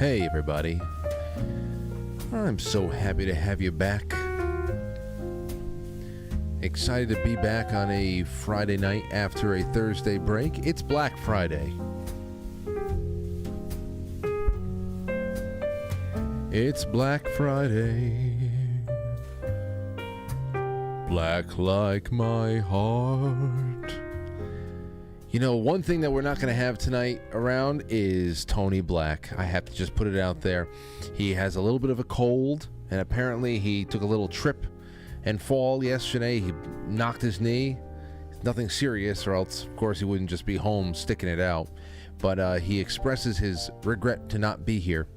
Hey everybody, I'm so happy to have you back. Excited to be back on a Friday night after a Thursday break. It's Black Friday. It's Black Friday. Black like my heart. You know, one thing that we're not going to have tonight around is Tony Black. I have to just put it out there. He has a little bit of a cold, and apparently he took a little trip and fall yesterday. He knocked his knee. Nothing serious, or else, of course, he wouldn't just be home sticking it out. But he expresses his regret to not be here,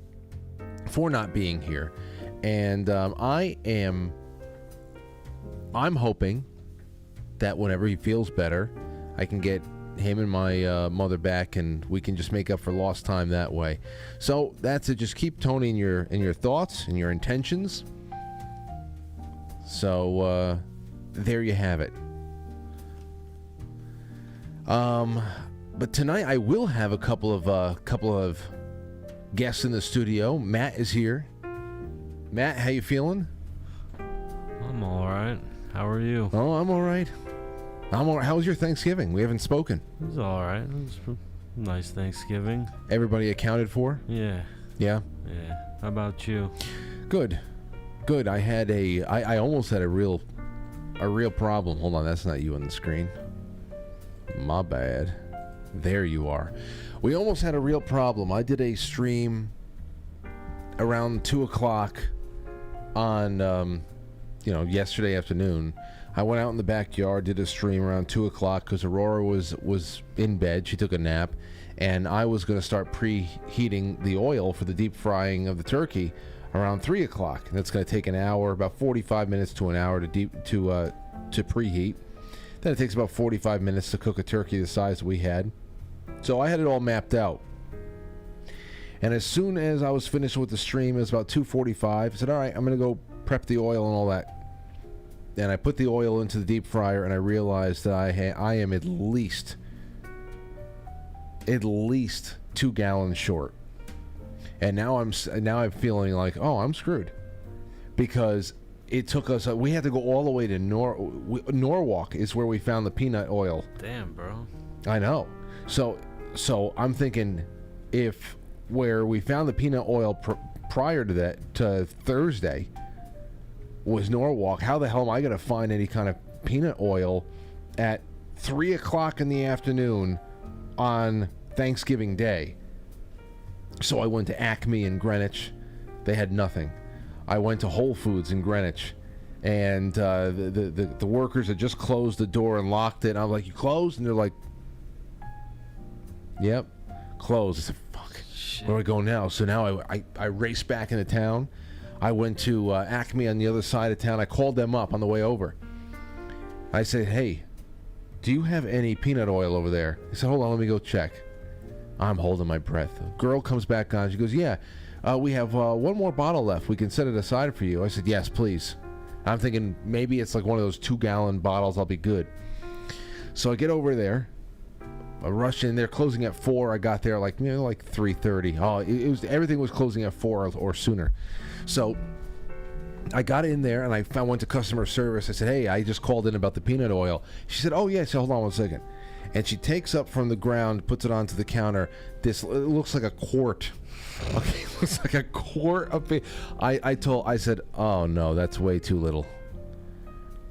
for not being here. And I'm hoping that whenever he feels better, I can get him and my mother back, and we can just make up for lost time that way. So that's it. Just keep Tony in your thoughts and your intentions. So there you have it. But tonight I will have a couple of guests in the studio. Matt is here. Matt, how you feeling? I'm all right. How are you? Oh, I'm all right. How was your Thanksgiving? We haven't spoken. It was all right. It was a nice Thanksgiving. Everybody accounted for? Yeah. Yeah? Yeah. How about you? Good. I almost had a real problem. Hold on, that's not you on the screen. My bad. There you are. We almost had a real problem. I did a stream around 2 o'clock on, yesterday afternoon. I went out in the backyard, did a stream around 2 o'clock because Aurora was in bed. She took a nap, and I was going to start preheating the oil for the deep frying of the turkey around 3 o'clock. And that's going to take an hour, about 45 minutes to an hour to preheat. Then it takes about 45 minutes to cook a turkey the size we had. So I had it all mapped out. And as soon as I was finished with the stream, it was about 2:45. I said, all right, I'm going to go prep the oil and all that. And I put the oil into the deep fryer, and I realized that I am at least 2 gallons short. And now I'm feeling like, oh, I'm screwed, because it took us. We had to go all the way to Norwalk is where we found the peanut oil. Damn, bro. I know. So I'm thinking, if where we found the peanut oil prior to that, to Thursday, was Norwalk, how the hell am I going to find any kind of peanut oil at 3 o'clock in the afternoon on Thanksgiving Day? So I went to Acme in Greenwich. They had nothing. I went to Whole Foods in Greenwich, and the workers had just closed the door and locked it. And I'm like, you closed? And they're like, yep, closed. I said, fuck, Shit. Where do I go now? So now I raced back into town. I went to Acme on the other side of town. I called them up on the way over. I said, hey, do you have any peanut oil over there? He said, hold on, let me go check. I'm holding my breath. A girl comes back on. She goes, yeah, we have one more bottle left. We can set it aside for you. I said, yes, please. I'm thinking maybe it's like one of those 2-gallon bottles. I'll be good. So I get over there. I rush in. They're closing at 4. I got there like 3:30. Oh, it was, everything was closing at 4 or sooner. So I got in there, and I went to customer service. I said, hey, I just called in about the peanut oil. She said, oh, yeah. I said, hold on 1 second. And she takes up from the ground, puts it onto the counter. It looks like a quart. Okay, it looks like a quart of it. I said, oh, no, that's way too little.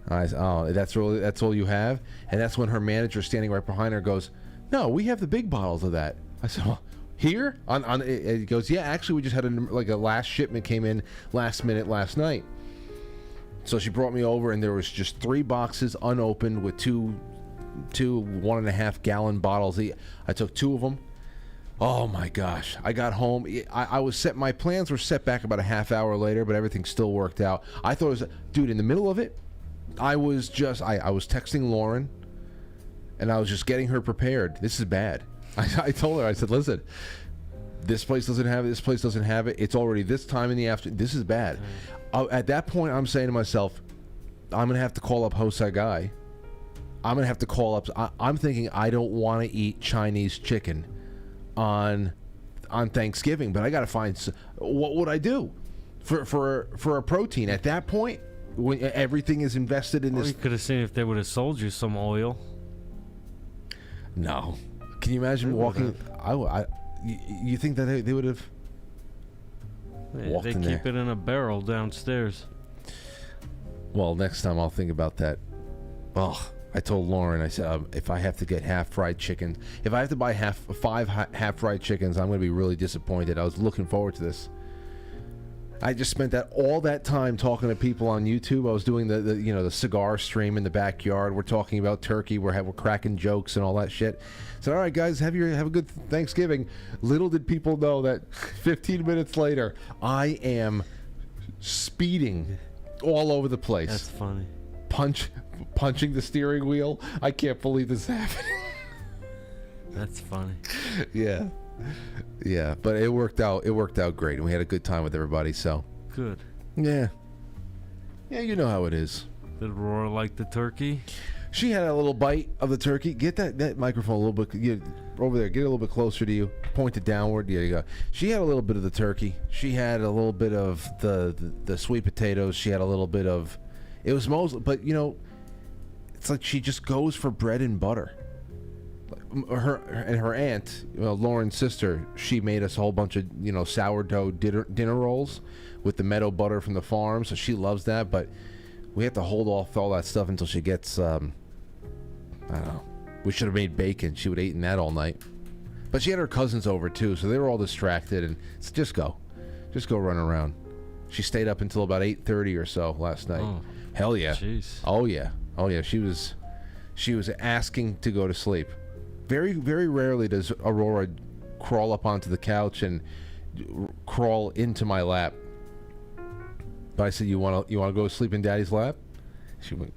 I said, oh, that's all you have? And that's when her manager standing right behind her goes, no, we have the big bottles of that. I said, well, here? It goes, yeah, actually, we just had a last shipment came in last minute last night. So she brought me over, and there was just 3 boxes unopened with two 1.5 gallon bottles. I took 2 of them. Oh my gosh. I got home. I was set. My plans were set back about a half hour later, but everything still worked out. I thought it was, dude, in the middle of it, I was texting Lauren, and I was just getting her prepared. This is bad. I told her, I said, listen, this place doesn't have it, this place doesn't have it. It's already this time in the afternoon. This is bad. At that point, I'm saying to myself, I'm going to have to call up Hosagai. I'm going to have to call up. I'm thinking I don't want to eat Chinese chicken on on Thanksgiving, but I got to find what would I do for a protein at that point when everything is invested in Well, this. you could have seen if they would have sold you some oil. No, can you imagine They walking? You think that they would have? They keep it in a barrel downstairs. Well, next time I'll think about that. Oh, I told Lauren, I said, if I have to get half fried chicken, if I have to buy five half fried chickens, I'm going to be really disappointed. I was looking forward to this. I just spent all that time talking to people on YouTube. I was doing the cigar stream in the backyard. We're talking about turkey. We're cracking jokes and all that shit. So all right, guys, have a good Thanksgiving. Little did people know that 15 minutes later, I am speeding all over the place. That's funny. Punching the steering wheel. I can't believe this happened. That's funny. Yeah. Yeah, but it worked out. It worked out great, and we had a good time with everybody. So Good. yeah, you know how it is. Did Aurora like the turkey? She had a little bite of the turkey. Get that microphone a little bit over there. Get a little bit closer to you. Point it downward. There you go. She had a little bit of the turkey. She had a little bit of the sweet potatoes. She had a little bit of. It was mostly, but it's like she just goes for bread and butter. Her aunt, Lauren's sister, she made us a whole bunch of sourdough dinner rolls with the meadow butter from the farm, so she loves that. But we have to hold off all that stuff until she gets I don't know. We should have made bacon. She would have eaten that all night. But she had her cousins over too, so they were all distracted. And just go run around. She stayed up until about 8:30 or so last night. Oh, hell yeah! jeez. Oh yeah! She was asking to go to sleep. Very, very rarely does Aurora crawl up onto the couch and crawl into my lap. But I said, "You want to go sleep in Daddy's lap?" She went,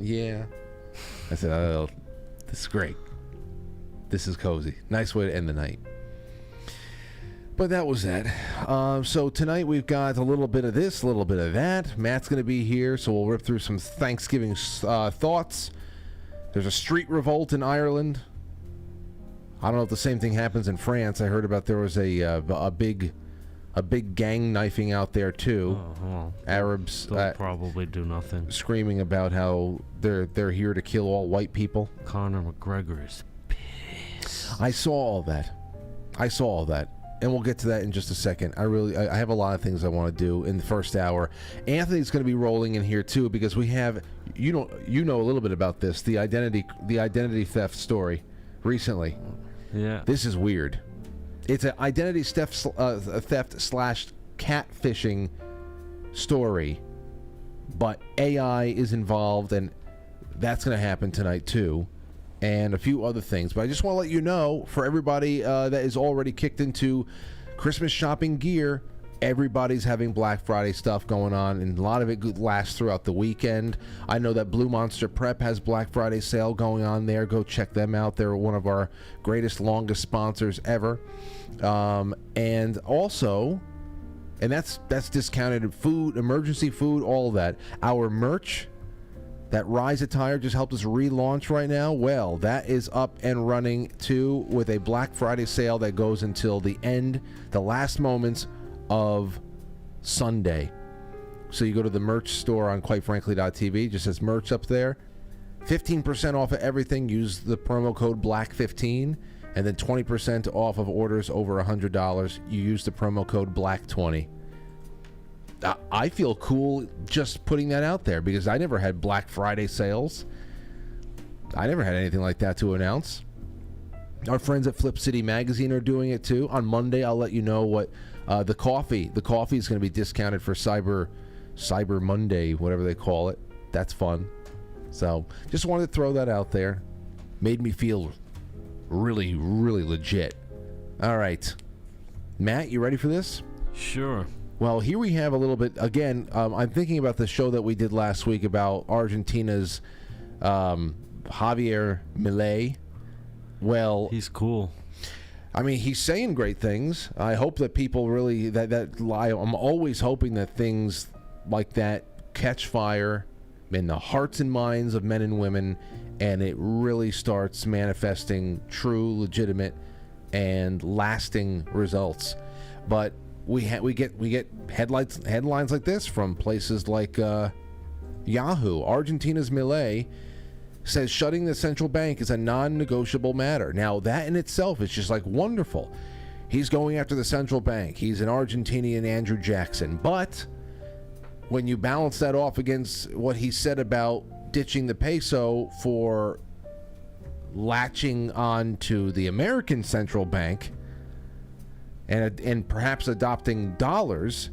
"Yeah." I said, "Oh, this is great. This is cozy. Nice way to end the night." But that was that. So tonight we've got a little bit of this, a little bit of that. Matt's going to be here, so we'll rip through some Thanksgiving thoughts. There's a street revolt in Ireland. I don't know if the same thing happens in France. I heard about there was a big gang knifing out there too. Oh, well, Arabs they'll probably do nothing. screaming about how they're here to kill all white people. Conor McGregor is pissed. I saw all that, and we'll get to that in just a second. I have a lot of things I want to do in the first hour. Anthony's going to be rolling in here too because we have you know a little bit about this, the identity theft story recently. Yeah. This is weird. It's an identity theft / catfishing story, but AI is involved, and that's going to happen tonight too, and a few other things. But I just want to let you know, for everybody that is already kicked into Christmas shopping gear, everybody's having Black Friday stuff going on, and a lot of it lasts throughout the weekend. I know that Blue Monster Prep has Black Friday sale going on there. Go check them out. They're one of our greatest, longest sponsors ever. And also, and that's discounted food, emergency food, all of that. Our merch, that Rise Attire just helped us relaunch right now. Well, that is up and running too, with a Black Friday sale that goes until the last moments of Sunday. So you go to the merch store on quitefrankly.tv, just says merch up there. 15% off of everything. Use the promo code BLACK15, and then 20% off of orders over $100. You use the promo code BLACK20. I feel cool just putting that out there because I never had Black Friday sales. I never had anything like that to announce. Our friends at Flip City Magazine are doing it too. On Monday, I'll let you know what the coffee is going to be discounted for Cyber Monday, whatever they call it. That's fun. So just wanted to throw that out there. Made me feel really, really legit. All right. Matt, you ready for this? Sure. Well, here we have a little bit, again, I'm thinking about the show that we did last week about Argentina's Javier Milei. Well, He's cool. I mean, he's saying great things. I hope that people really, I'm always hoping that things like that catch fire in the hearts and minds of men and women, and it really starts manifesting true, legitimate and lasting results. But we get headlines like this from places like Yahoo. Argentina's Milei says shutting the central bank is a non-negotiable matter. Now that in itself is just like wonderful. He's going after the central bank. He's an Argentinian Andrew Jackson. But when you balance that off against what he said about ditching the peso for latching on to the American central bank and perhaps adopting dollars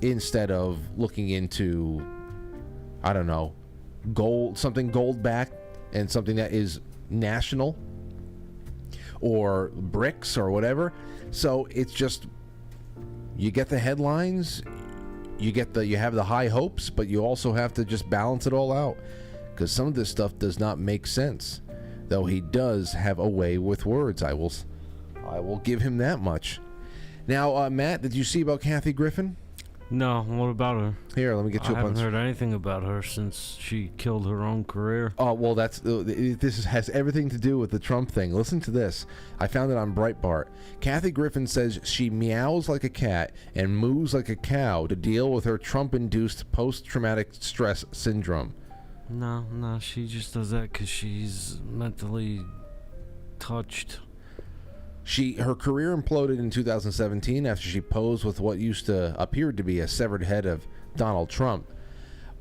instead of looking into, I don't know, gold backed and something that is national, or bricks or whatever. So it's just, you get the headlines, you have the high hopes, but you also have to just balance it all out, because some of this stuff does not make sense. Though he does have a way with words, I will give him that much. Now, Matt, did you see about Kathy Griffin? No, what about her? Here, let me get you I up on. haven't heard anything about her since she killed her own career. Oh, well, has everything to do with the Trump thing. Listen to this. I found it on Breitbart. Kathy Griffin says she meows like a cat and moos like a cow to deal with her Trump-induced post-traumatic stress syndrome. No, she just does that because she's mentally touched. Her career imploded in 2017 after she posed with what used to appear to be a severed head of Donald Trump.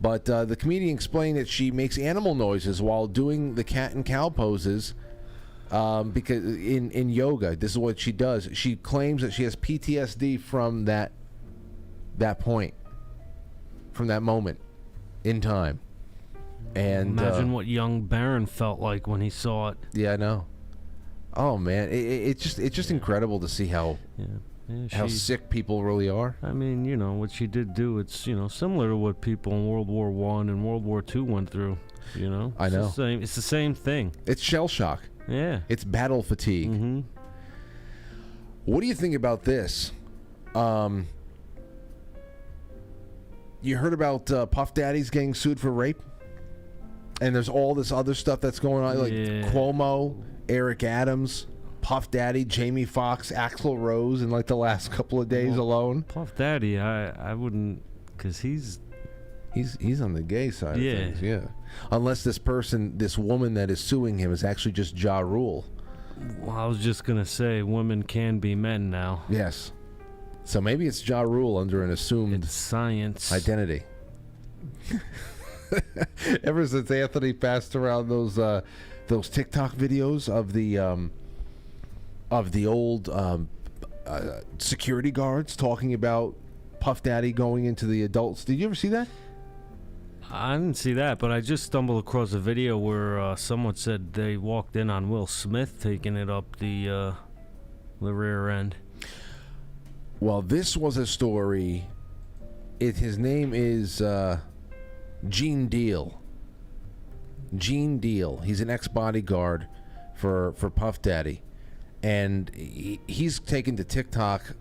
But the comedian explained that she makes animal noises while doing the cat and cow poses because in yoga. This is what she does. She claims that she has PTSD from that point, from that moment in time. And imagine what young Barron felt like when he saw it. Yeah, I know. Oh man, it's just incredible to see how sick people really are. I mean, what she did do. It's similar to what people in World War I and World War II went through. I know. It's the same thing. It's shell shock. Yeah. It's battle fatigue. Mm-hmm. What do you think about this? You heard about Puff Daddy's getting sued for rape? And there's all this other stuff that's going on, like Cuomo, Eric Adams, Puff Daddy, Jamie Foxx, Axl Rose in like the last couple of days alone. Puff Daddy, I wouldn't, because he's on the gay side of things, yeah. Unless this woman that is suing him is actually just Ja Rule. Well, I was just gonna say, women can be men now. Yes. So maybe it's Ja Rule under an assumed science identity. Ever since Anthony passed around those TikTok videos of the old security guards talking about Puff Daddy going into the adults, did you ever see that? I didn't see that, but I just stumbled across a video where someone said they walked in on Will Smith taking it up the rear end. Well, this was a story. His name is Gene Deal. Gene Deal. He's an ex-bodyguard for Puff Daddy. And he's taken to TikTok,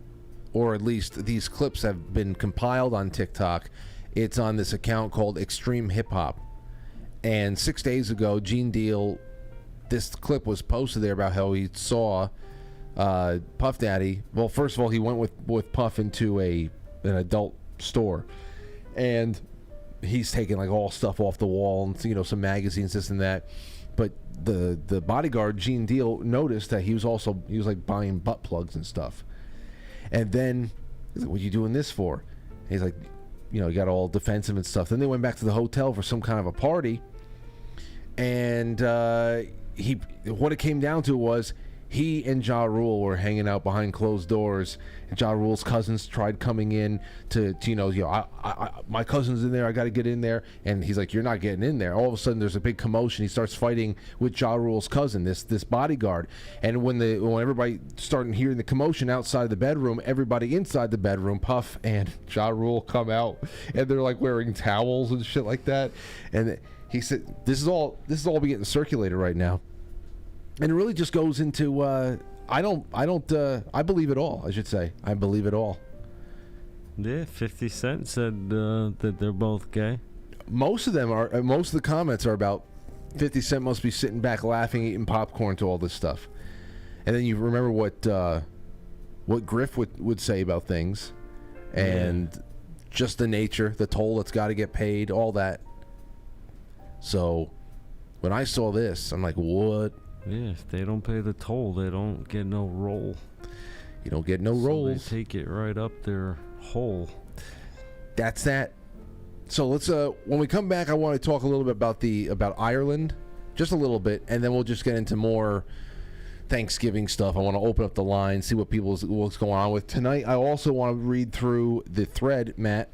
or at least these clips have been compiled on TikTok. It's on this account called Extreme Hip Hop. And 6 days ago, Gene Deal, this clip was posted there about how he saw Puff Daddy. Well, first of all, he went with Puff into an adult store. And he's taking like all stuff off the wall and some magazines, this and that. But the bodyguard Gene Deal noticed that he was like buying butt plugs and stuff. And then he's like, "What are you doing this for?" And he's like, he got all defensive and stuff. Then they went back to the hotel for some kind of a party, and what it came down to was he and Ja Rule were hanging out behind closed doors, and Ja Rule's cousins tried coming in to my cousin's in there, I got to get in there, and he's like, "You're not getting in there." All of a sudden, there's a big commotion. He starts fighting with Ja Rule's cousin, this bodyguard, and when everybody started hearing the commotion outside the bedroom, everybody inside the bedroom, Puff and Ja Rule come out, and they're like wearing towels and shit like that, and he said, "This is all getting circulated right now." And it really just goes into I believe it all. I should say I believe it all. Yeah, 50 Cent said that they're both gay. Most of the comments are about 50 Cent must be sitting back laughing, eating popcorn to all this stuff. And then you remember what Griff would say about things, and just the nature, the toll that's got to get paid, all that. So when I saw this, I'm like, what? Yeah, if they don't pay the toll, they don't get no roll. You don't get no rolls. They take it right up their hole. That's that. So let's when we come back, I want to talk a little bit about Ireland, just a little bit, and then we'll just get into more Thanksgiving stuff. I want to open up the line, see what's going on with tonight. I also want to read through the thread, Matt.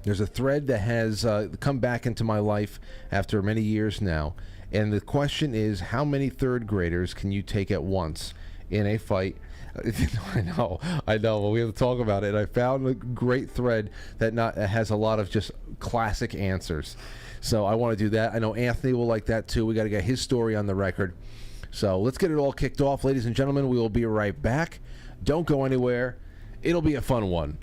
There's a thread that has come back into my life after many years now, and the question is, how many third graders can you take at once in a fight? I know, but we have to talk about it. I found a great thread that has a lot of just classic answers. So I want to do that. I know Anthony will like that too. We got to get his story on the record. So let's get it all kicked off. Ladies and gentlemen, we will be right back. Don't go anywhere. It'll be a fun one.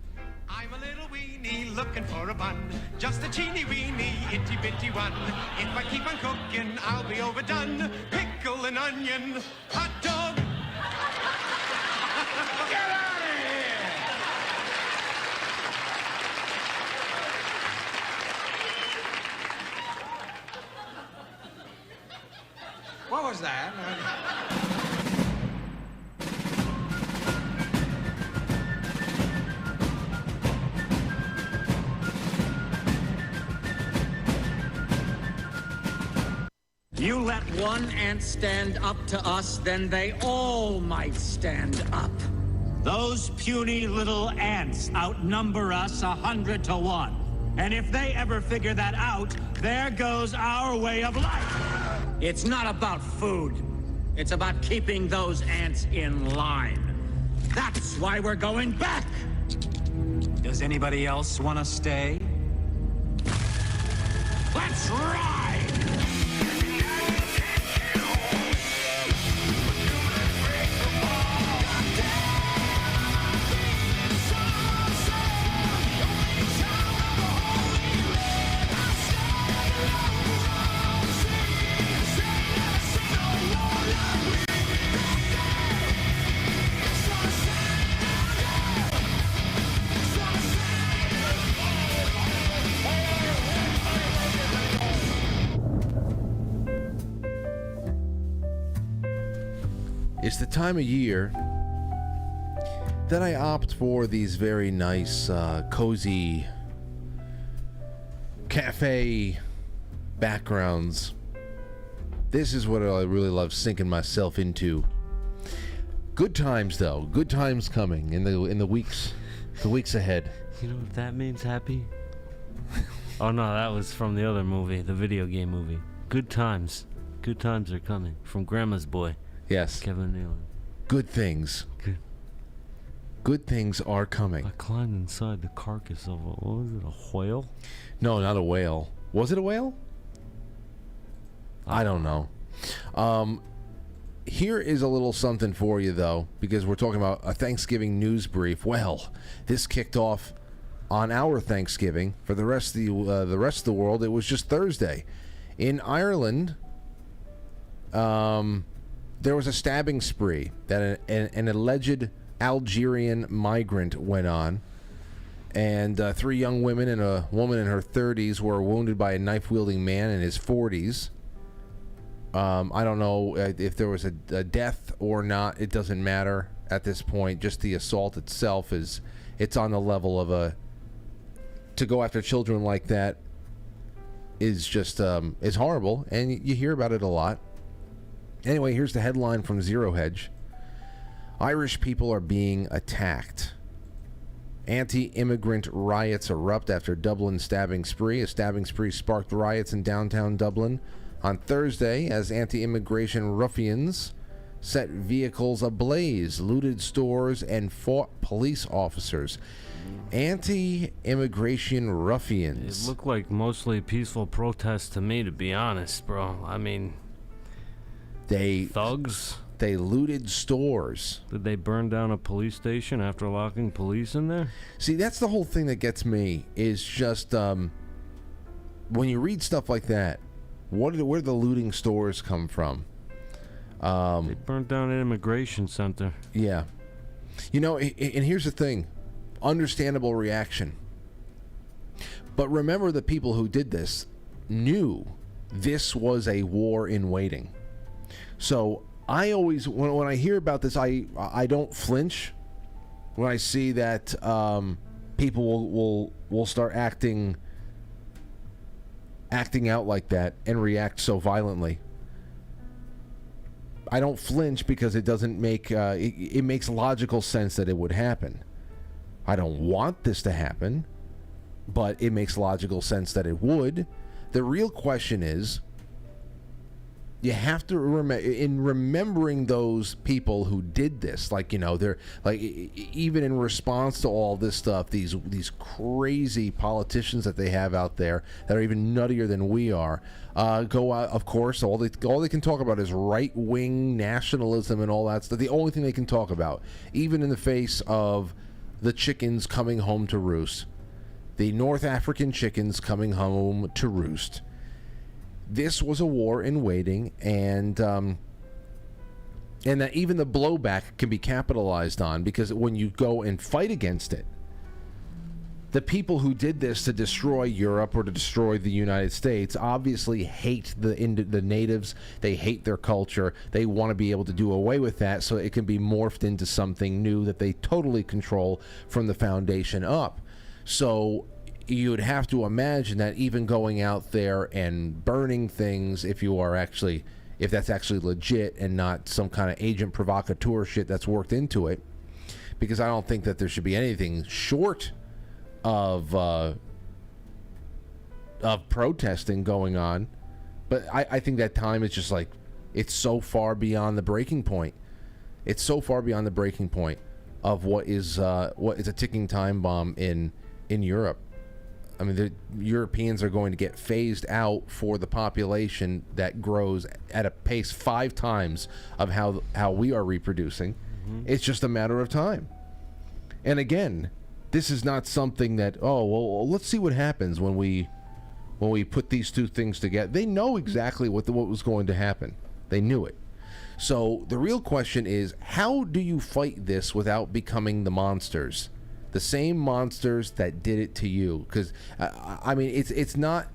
I'm a little weenie looking for a bun, just a teeny weeny itty bitty one. If I keep on cooking, I'll be overdone. Pickle and onion, hot dog. Get out of here! What was that? You let one ant stand up to us, then they all might stand up. Those puny little ants outnumber us 100 to 1. And if they ever figure that out, there goes our way of life. It's not about food. It's about keeping those ants in line. That's why we're going back. Does anybody else want to stay? Let's ride! It's the time of year that I opt for these very nice, cozy cafe backgrounds. This is what I really love sinking myself into. Good times, though. Good times coming in the weeks ahead. You know what that means, Happy? Oh no, that was from the other movie, the video game movie. Good times. Good times are coming. From Grandma's Boy. Yes. Kevin Nealon. Good things. Good things are coming. I climbed inside the carcass of what was it, a whale? No, not a whale. Was it a whale? I don't know. Here is a little something for you, though, because we're talking about a Thanksgiving news brief. Well, this kicked off on our Thanksgiving. For the rest of the world, it was just Thursday. In Ireland, there was a stabbing spree that an alleged Algerian migrant went on, and 3 young women and a woman in her 30s were wounded by a knife-wielding man in his 40s. I don't know if there was a death or not. It doesn't matter at this point. Just the assault itself it's on the level of to go after children like that is just is horrible, and you hear about it a lot. Anyway, here's the headline from Zero Hedge. Irish people are being attacked. Anti-immigrant riots erupt after Dublin stabbing spree. A stabbing spree sparked riots in downtown Dublin on Thursday as anti-immigration ruffians set vehicles ablaze, looted stores, and fought police officers. Anti-immigration ruffians. It looked like mostly peaceful protests to me, to be honest, bro. I mean... thugs? They looted stores. Did they burn down a police station after locking police in there? See, that's the whole thing that gets me, is just when you read stuff like that, where do the looting stores come from? They burned down an immigration center. Yeah. You know, and here's the thing. Understandable reaction. But remember, the people who did this knew this was a war in waiting. So I always, when I hear about this, I don't flinch when I see that people will start acting out like that and react so violently. I don't flinch because it doesn't make it makes logical sense that it would happen. I don't want this to happen, but it makes logical sense that it would. The real question is, you have to remembering those people who did this, like, you know, they're like, even in response to all this stuff, these crazy politicians that they have out there that are even nuttier than we are, go out, of course, all they can talk about is right-wing nationalism and all that stuff. The only thing they can talk about, even in the face of the chickens coming home to roost, the North African chickens coming home to roost. This was a war in waiting, and that even the blowback can be capitalized on, because when you go and fight against it, the people who did this to destroy Europe or to destroy the United States obviously hate the natives. They hate their culture. They want to be able to do away with that so it can be morphed into something new that they totally control from the foundation up. So you would have to imagine that even going out there and burning things, if that's actually legit and not some kind of agent provocateur shit that's worked into it, because I don't think that there should be anything short of protesting going on. But I think that time is just like, it's so far beyond the breaking point. It's so far beyond the breaking point of what is a ticking time bomb in Europe. I mean, the Europeans are going to get phased out for the population that grows at a pace 5 times of how we are reproducing. Mm-hmm. It's just a matter of time. And again, this is not something that, oh, well, let's see what happens when we put these two things together. They know exactly what was going to happen. They knew it. So the real question is, how do you fight this without becoming the monsters? The same monsters that did it to you. Because, I mean, it's not...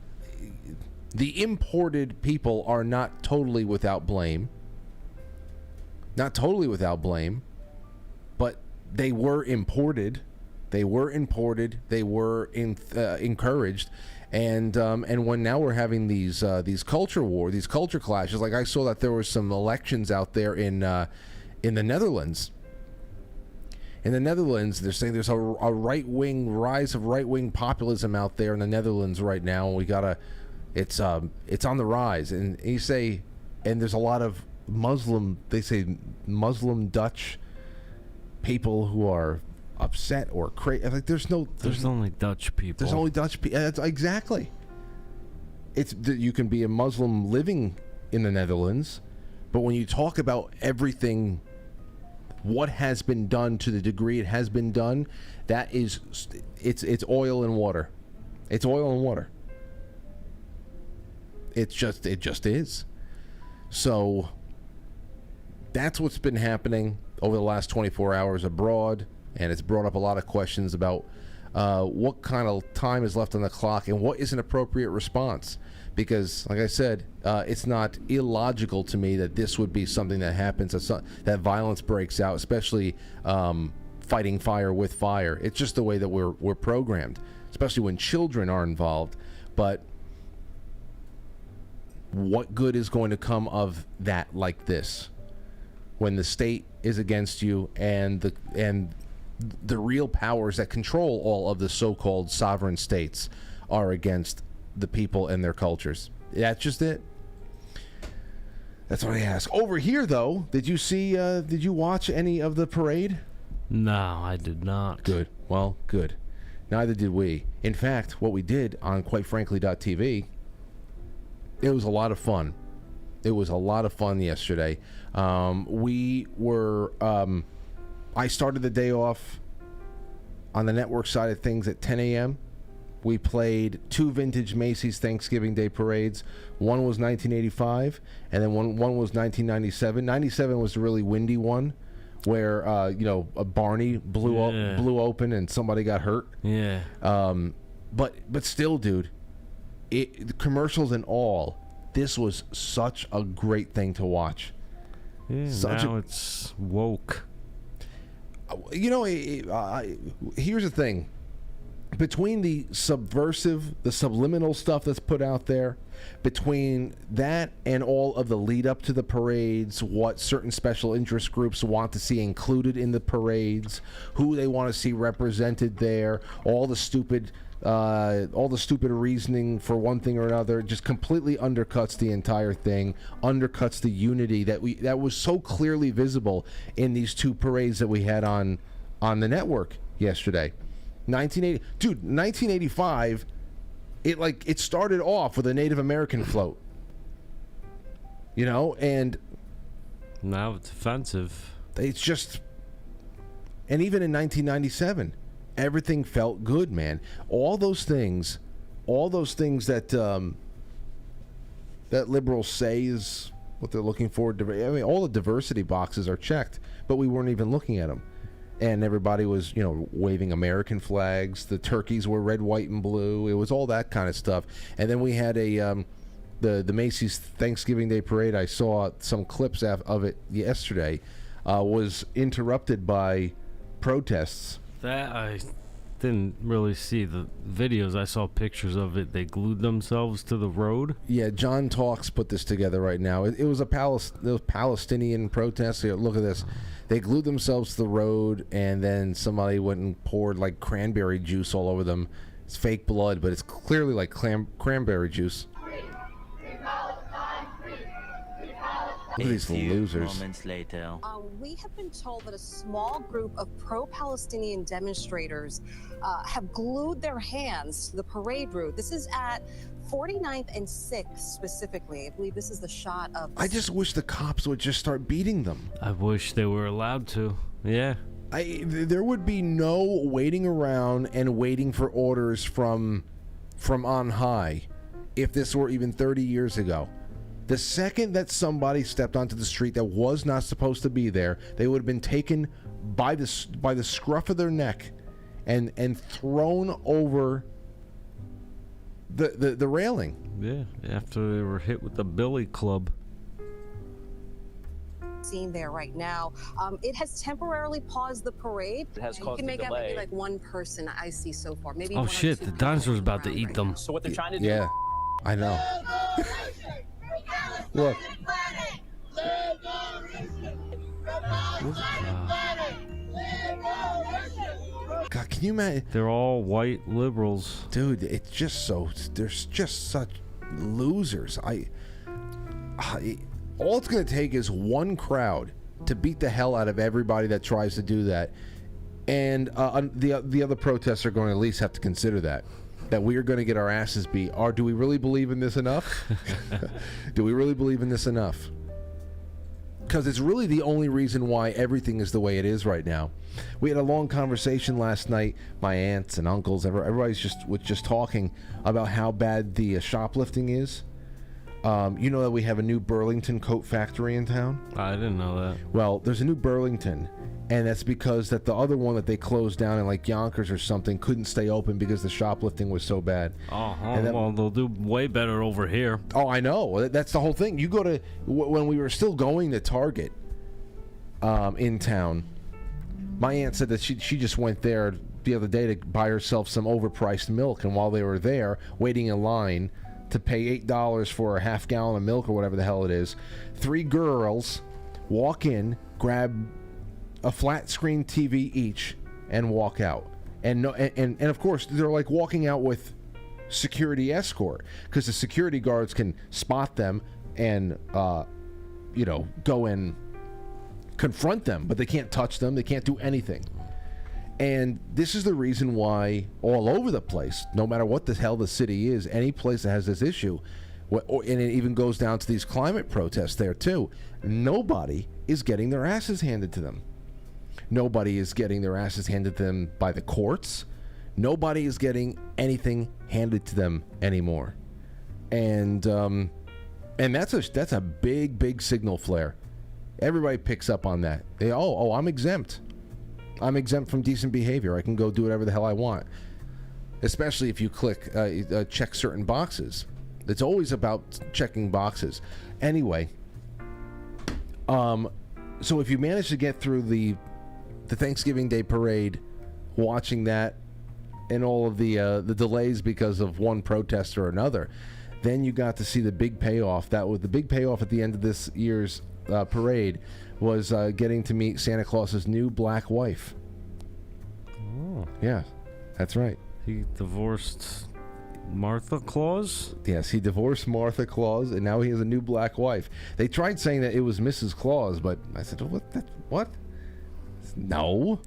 The imported people are not totally without blame. Not totally without blame. But they were imported. They were encouraged. And when now we're having these culture wars, these culture clashes. Like, I saw that there were some elections out there in the Netherlands. In the Netherlands, they're saying there's a rise of right-wing populism out there in the Netherlands right now. It's on the rise. And you say, and there's a lot of Muslim Dutch people who are upset or crazy. Like, there's only Dutch people. There's only Dutch people. Exactly. You can be a Muslim living in the Netherlands, but when you talk about everything, what has been done to the degree it has been done, it's oil and water. It's oil and water. It just is. So that's what's been happening over the last 24 hours abroad, and it's brought up a lot of questions about what kind of time is left on the clock and what is an appropriate response. Because, like I said, it's not illogical to me that this would be something that happens, that violence breaks out, especially fighting fire with fire. It's just the way that we're programmed, especially when children are involved. But what good is going to come of that like this, when the state is against you and the real powers that control all of the so-called sovereign states are against the people and their cultures? That's just it. That's what I ask. Over here, though, did you watch any of the parade? No, I did not. Good. Well, good. Neither did we. In fact, what we did on QuiteFrankly.tv, it was a lot of fun. It was a lot of fun yesterday. I started the day off on the network side of things at 10 a.m., we played 2 vintage Macy's Thanksgiving Day parades. One was 1985, and then one was 1997. 97 was the really windy one, where a Barney blew open and somebody got hurt. Yeah. But still, dude, the commercials and all, this was such a great thing to watch. Yeah, now it's woke. Here's the thing. Between the subversive, the subliminal stuff that's put out there, between that and all of the lead up to the parades, what certain special interest groups want to see included in the parades, who they want to see represented there, all the stupid reasoning for one thing or another, just completely undercuts the entire thing, undercuts the unity that was so clearly visible in these 2 parades that we had on the network yesterday. 1985, it started off with a Native American float, and now it's offensive. It's just, and even in 1997, everything felt good, man. All those things that that liberals say is what they're looking for. I mean, all the diversity boxes are checked, but we weren't even looking at them. And everybody was, waving American flags. The turkeys were red, white, and blue. It was all that kind of stuff. And then we had the Macy's Thanksgiving Day Parade. I saw some clips of it yesterday. Was interrupted by protests. That I didn't really see the videos. I saw pictures of it. They glued themselves to the road. Yeah, John Talks put this together right now. It was Palestinian protest. Here, look at this. They glued themselves to the road, and then somebody went and poured like cranberry juice all over them. It's fake blood, but it's clearly like cranberry juice. Look at these losers. Moments later. We have been told that a small group of pro-Palestinian demonstrators have glued their hands to the parade route. This is at 49th and 6th specifically. I believe this is the shot of... I just wish the cops would just start beating them. I wish they were allowed to. Yeah. There would be no waiting around and waiting for orders from on high if this were even 30 years ago. The second that somebody stepped onto the street that was not supposed to be there, they would have been taken by the scruff of their neck and thrown over the railing. Yeah, after they were hit with the billy club. Scene there right now. It has temporarily paused the parade. It has you caused can make a out delay. maybe like one person I see so far. Maybe. Oh shit! The dinosaur's about to eat them. So what they're trying to do? Yeah, I know. Look. God, can you imagine? They're all white liberals. Dude, it's just so... There's just such losers. All it's going to take is one crowd to beat the hell out of everybody that tries to do that. And the other protests are going to at least have to consider that we are going to get our asses beat. Or do we really believe in this enough? Do we really believe in this enough? Because it's really the only reason why everything is the way it is right now. We had a long conversation last night. My aunts and uncles, everybody's just talking about how bad the shoplifting is. You know that we have a new Burlington coat factory in town? I didn't know that. Well, there's a new Burlington, and that's because that the other one that they closed down in like Yonkers or something couldn't stay open because the shoplifting was so bad. Well, they'll do way better over here. Oh, I know. That's the whole thing. You go to when we were still going to Target in town. My aunt said that she just went there the other day to buy herself some overpriced milk, and while they were there waiting in line to pay $8 for a half gallon of milk or whatever the hell it is, 3 girls walk in, grab a flat screen TV each, and walk out. And of course they're like walking out with security escort because the security guards can spot them and go and confront them, but they can't touch them, they can't do anything. And this is the reason why all over the place, no matter what the hell the city is, any place that has this issue, and it even goes down to these climate protests there too, nobody is getting their asses handed to them. Nobody is getting their asses handed to them by the courts. Nobody is getting anything handed to them anymore, and that's a big signal flare. Everybody picks up on that. I'm exempt. I'm exempt from decent behavior. I can go do whatever the hell I want. Especially if you check certain boxes. It's always about checking boxes. Anyway, so if you manage to get through the Thanksgiving Day parade, watching that, and all of the delays because of one protest or another, then you got to see the big payoff. That was the big payoff at the end of this year's parade, was getting to meet Santa Claus's new black wife. Oh. Yeah, that's right. He divorced Martha Claus? Yes, he divorced Martha Claus, and now he has a new black wife. They tried saying that it was Mrs. Claus, but I said, what? No.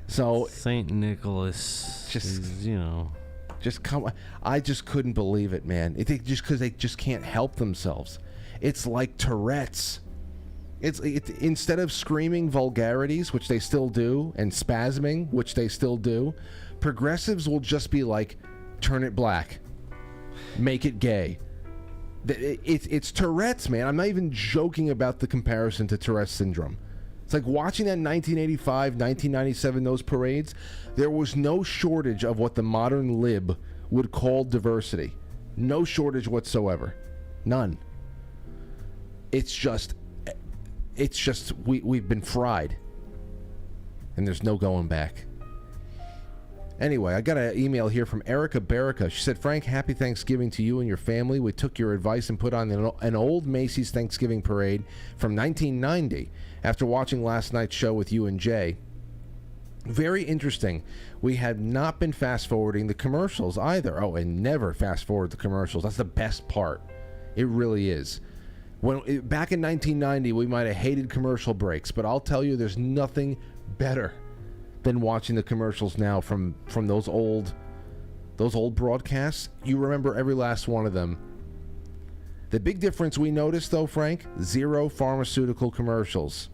So Saint Nicholas, just come. I just couldn't believe it, man. Just because they just can't help themselves. It's like Tourette's. It's instead of screaming vulgarities, which they still do, and spasming, which they still do, progressives will just be like, turn it black, make it gay. It's Tourette's, man. I'm not even joking about the comparison to Tourette's syndrome. It's like watching that 1985, 1997, those parades. There was no shortage of what the modern lib would call diversity. No shortage whatsoever. None. It's just we've been fried. And there's no going back. Anyway, I got an email here from Erica Barrica. She said, Frank, happy Thanksgiving to you and your family. We took your advice and put on an old Macy's Thanksgiving parade from 1990 after watching last night's show with you and Jay. Very interesting. We had not been fast-forwarding the commercials either. Oh, and never fast-forward the commercials. That's the best part. It really is. Back in 1990, we might have hated commercial breaks, but I'll tell you, there's nothing better than watching the commercials now from those old broadcasts. You remember every last one of them. The big difference we noticed, though, Frank, 0 pharmaceutical commercials.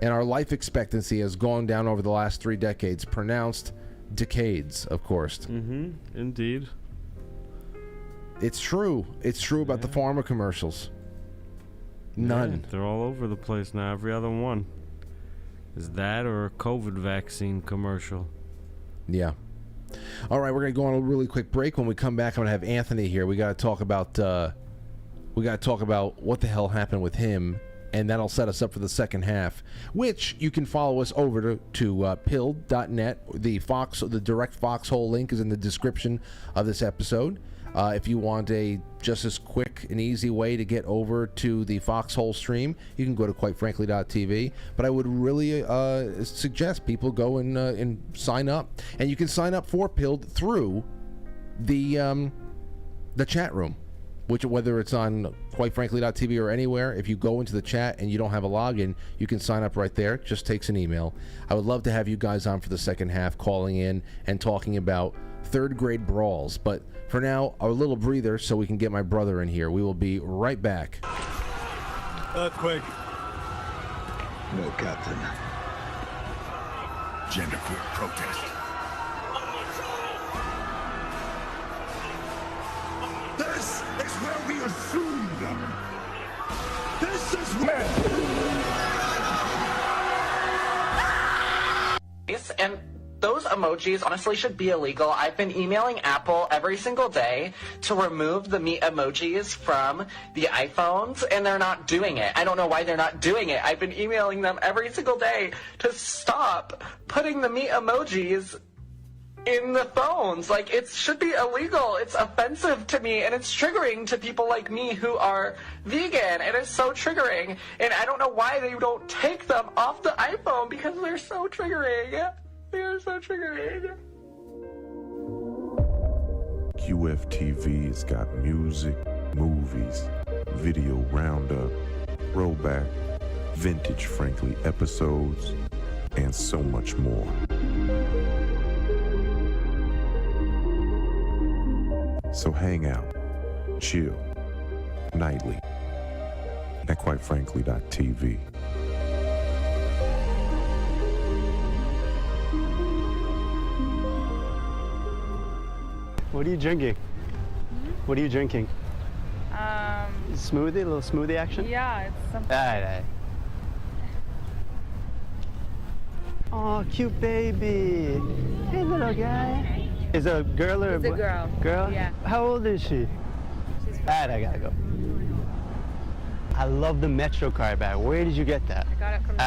And our life expectancy has gone down over the last 3 decades. Pronounced decades, of course. Mm-hmm. Indeed. It's true. It's true about the pharma commercials. None. Yeah, they're all over the place now. Every other one is that or a COVID vaccine commercial. Yeah. All right, we're gonna go on a really quick break. When we come back, I'm gonna have Anthony here. We gotta talk about what the hell happened with him, and that'll set us up for the second half. Which you can follow us over to pilled.net. The direct Foxhole link is in the description of this episode. If you want a just as quick and easy way to get over to the Foxhole stream, you can go to quitefrankly.tv. But I would really suggest people go and sign up. And you can sign up for Pilled through the chat room, whether it's on quitefrankly.tv or anywhere. If you go into the chat and you don't have a login, you can sign up right there. It just takes an email. I would love to have you guys on for the second half, calling in and talking about third grade brawls. But for now, our little breather so we can get my brother in here. We will be right back. Earthquake. No, Captain. Genderqueer protest. This is where we assume them. This is where... And those emojis honestly should be illegal. I've been emailing Apple every single day to remove the meat emojis from the iPhones, and they're not doing it. I don't know why they're not doing it. I've been emailing them every single day to stop putting the meat emojis in the phones. Like, it should be illegal. It's offensive to me, and it's triggering to people like me who are vegan. It is so triggering, and I don't know why they don't take them off the iPhone, because they're so triggering. They are so triggering. QFTV's got music, movies, video roundup, throwback, vintage Frankly episodes, and so much more. So hang out, chill, nightly, at What are you drinking? What are you drinking? Smoothie, a little smoothie action? Yeah, it's something. Alright. Oh, cute baby. Hey, little guy. Is it a girl or It's a girl. Girl? Yeah. How old is she? She's Alright, I gotta go. I love the Metro card bag. Where did you get that? I got it from the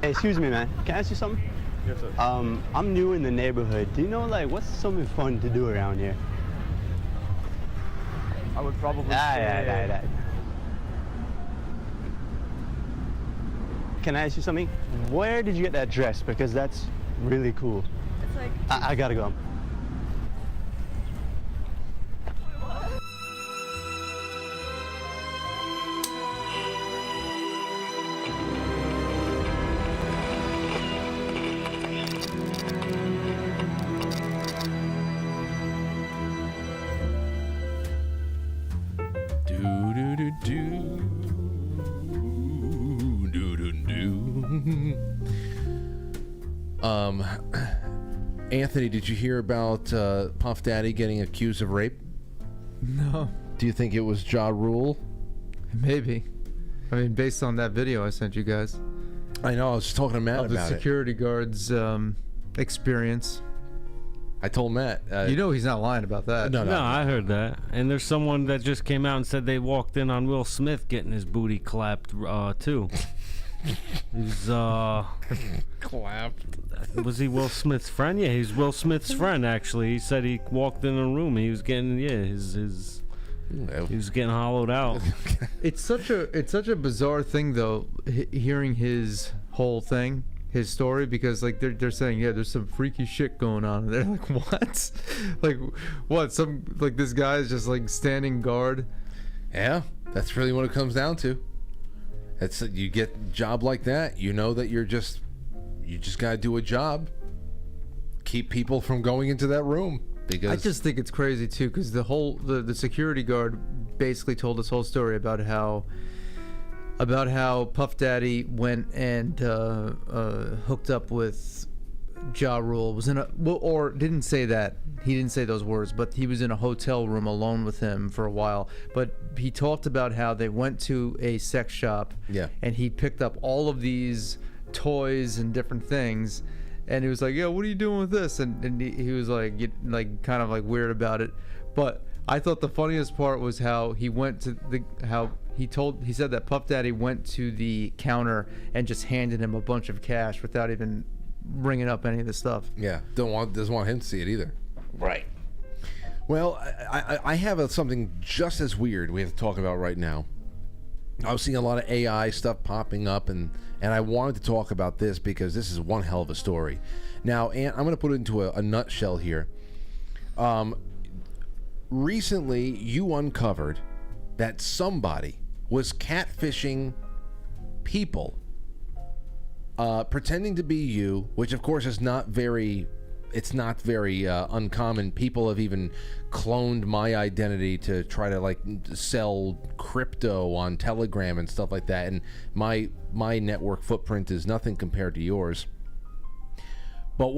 Hey, excuse me, man. Can I ask you something? Yes, sir. I'm new in the neighborhood. Do you know, like, what's something fun to do around here? I would probably say... Can I ask you something? Where did you get that dress? Because that's really cool. It's like... I gotta go. Anthony, did you hear about Puff Daddy getting accused of rape? No. Do you think it was Ja Rule? Maybe. I mean, based on that video I sent you guys. I know. I was talking to Matt of the about it. security guard's experience. I told Matt. You know he's not lying about that. No, I heard that. And there's someone that just came out and said they walked in on Will Smith getting his booty clapped too. He's clapped. Was he Will Smith's friend? Yeah, he's Will Smith's friend. Actually, he said he walked in a room. He was getting he was getting hollowed out. It's such a bizarre thing though, hearing his whole thing, his story, because like they're saying there's some freaky shit going on, and they're like, what? Like what? Some like this guy is just like standing guard. Yeah, that's really what it comes down to. It's you get a job like that, you know that you just gotta do a job, keep people from going into that room. Because I just think it's crazy too, because the security guard basically told this whole story about how Puff Daddy went and hooked up with Ja Rule, was in a or didn't say that, he didn't say those words, but he was in a hotel room alone with him for a while. But he talked about how they went to a sex shop, and he picked up all of these toys and different things, and he was like, what are you doing with this? And he was like kind of like weird about it. But I thought the funniest part was how he went to he said that Puff Daddy went to the counter and just handed him a bunch of cash without even bringing up any of the stuff. Yeah, doesn't want him to see it either. Right. Well, I have something just as weird we have to talk about right now. I was seeing a lot of AI stuff popping up, and I wanted to talk about this because this is one hell of a story. Now, I'm going to put it into a nutshell here. Recently, you uncovered that somebody was catfishing people, pretending to be you, which of course is not very uncommon. People have even cloned my identity to try to like sell crypto on Telegram and stuff like that, and my network footprint is nothing compared to yours. But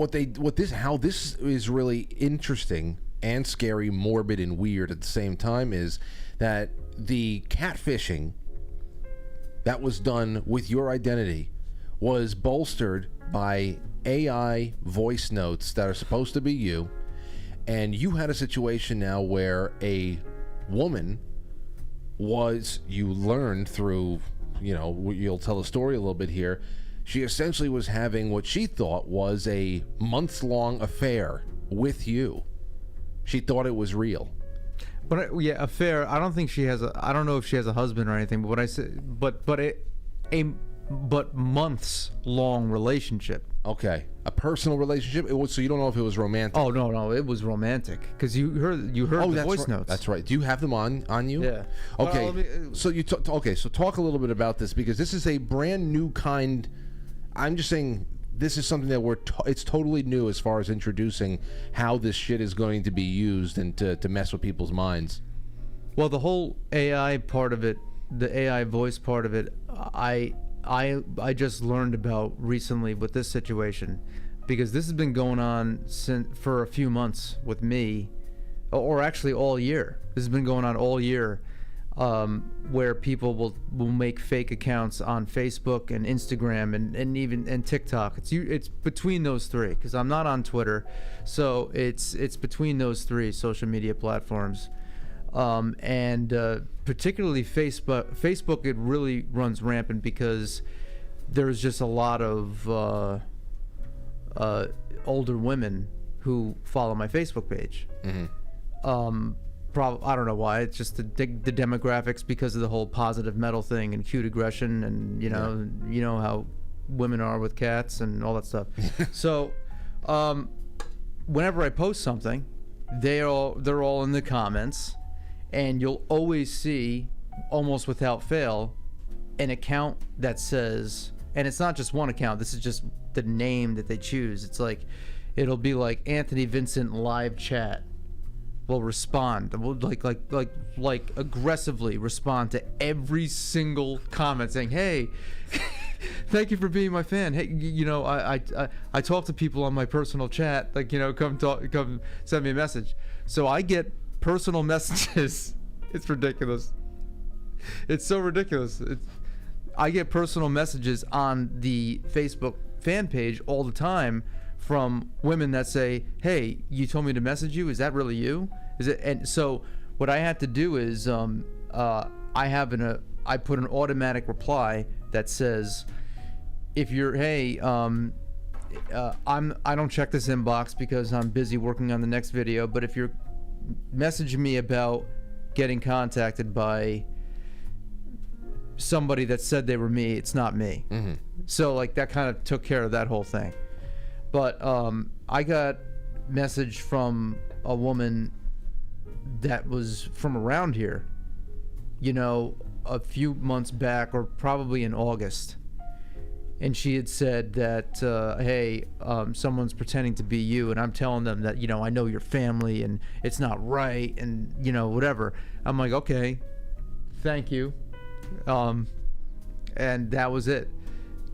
how this is really interesting and scary, morbid and weird at the same time is that the catfishing that was done with your identity was bolstered by AI voice notes that are supposed to be you, and you had a situation now where a woman you learned through, you'll tell the story a little bit here, she essentially was having what she thought was a months-long affair with you. She thought it was real. But affair, I don't think she has I don't know if she has a husband or anything, but what I said, but months long relationship. Okay, a personal relationship. So you don't know if it was romantic. Oh no, it was romantic because you heard the voice notes. That's right. Do you have them on you? Yeah. Okay. So so talk a little bit about this, because this is a brand new kind. I'm just saying this is something that it's totally new as far as introducing how this shit is going to be used and to mess with people's minds. Well, the whole AI part of it, the AI voice part of it, I just learned about recently with this situation. because this has been going on for a few months with me, or actually all year. This has been going on all year, where people will make fake accounts on Facebook and Instagram and TikTok. It's between those three, because I'm not on Twitter, so it's between those three social media platforms, and particularly Facebook. Facebook, it really runs rampant because there's just a lot of older women who follow my Facebook page. I don't know why. It's just the demographics, because of the whole positive metal thing and cute aggression, and you know how women are with cats and all that stuff. So whenever I post something, they're all in the comments, and you'll always see, almost without fail, an account that says, and it's not just one account, this is just the name that they choose. It's like, it'll be like Anthony Vincent live chat will respond, will like aggressively respond to every single comment saying, hey, thank you for being my fan. Hey, I talk to people on my personal chat, come send me a message. So I get personal messages. It's ridiculous. It's so ridiculous. I get personal messages on the Facebook fan page all the time from women that say, hey, you told me to message you, is that really you? Is it? And so what I had to do is I put an automatic reply that says, if you're, hey, I don't check this inbox because I'm busy working on the next video, but if you're messaging me about getting contacted by somebody that said they were me, it's not me. So like that kind of took care of that whole thing. But I got message from a woman that was from around here, a few months back, or probably in August, and she had said that, hey, someone's pretending to be you, and I'm telling them that, I know your family and it's not right, and whatever. I'm like, okay, thank you. And that was it.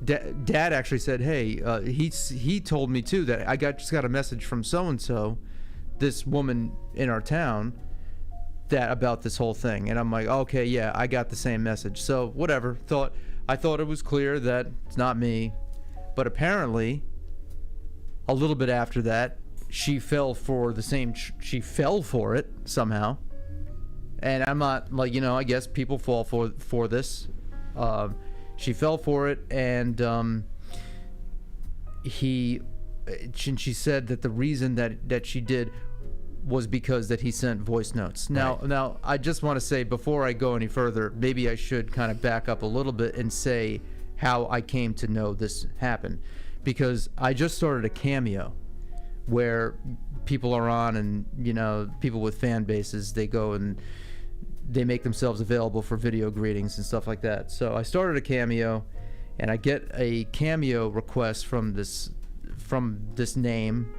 Dad actually said, hey, he told me too that I just got a message from so-and-so, this woman in our town, that about this whole thing. And I'm like, okay, yeah, I got the same message. So whatever, I thought it was clear that it's not me. But apparently a little bit after that, she fell for it somehow. And I'm not like, I guess people fall for this. She fell for it, and she said that the reason that she did was because that he sent voice notes. Now I just want to say, before I go any further, maybe I should kind of back up a little bit and say how I came to know this happened, because I just started a Cameo where people are on, and people with fan bases, they go and they make themselves available for video greetings and stuff like that. So I started a Cameo, and I get a Cameo request from this name.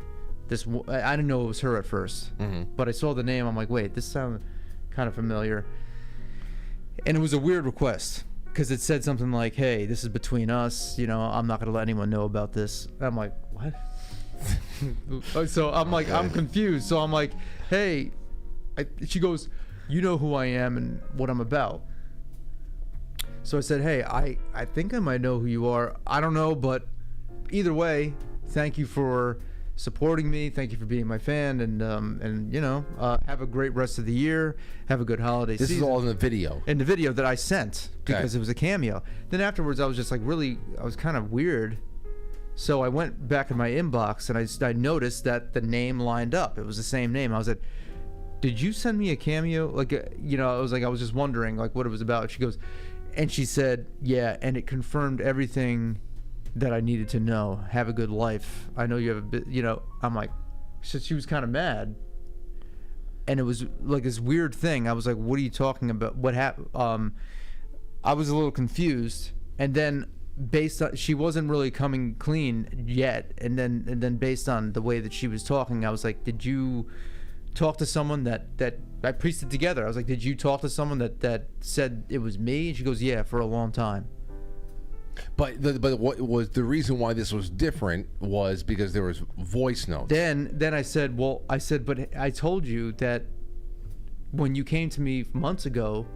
I didn't know it was her at first, but I saw the name. I'm like, wait, this sounds kind of familiar. And it was a weird request, because it said something like, hey, this is between us, I'm not gonna let anyone know about this. And I'm like, what? So I'm like, I'm confused. So I'm like, hey, she goes, you know who I am and what I'm about. So I said, hey, I think I might know who you are. I don't know, but either way, thank you for supporting me. Thank you for being my fan, and have a great rest of the year. Have a good holiday season. This is all in the video. In the video that I sent, because it was a Cameo. Then afterwards, I was just like, I was kind of weird. So I went back in my inbox, and I noticed that the name lined up. It was the same name. I was like, did you send me a Cameo? I was just wondering like what it was about. She goes, and she said, yeah, and it confirmed everything that I needed to know. Have a good life. I know you have a bit, I'm like, she was kind of mad. And it was like this weird thing. I was like, what are you talking about? What happened? I was a little confused. And then she wasn't really coming clean yet. And then based on the way that she was talking, I was like, did you talk to someone that I pieced it together? I was like, did you talk to someone that said it was me? And she goes, yeah, for a long time. But what was the reason why this was different was because there was voice notes. Then I said, well, but I told you that when you came to me months ago,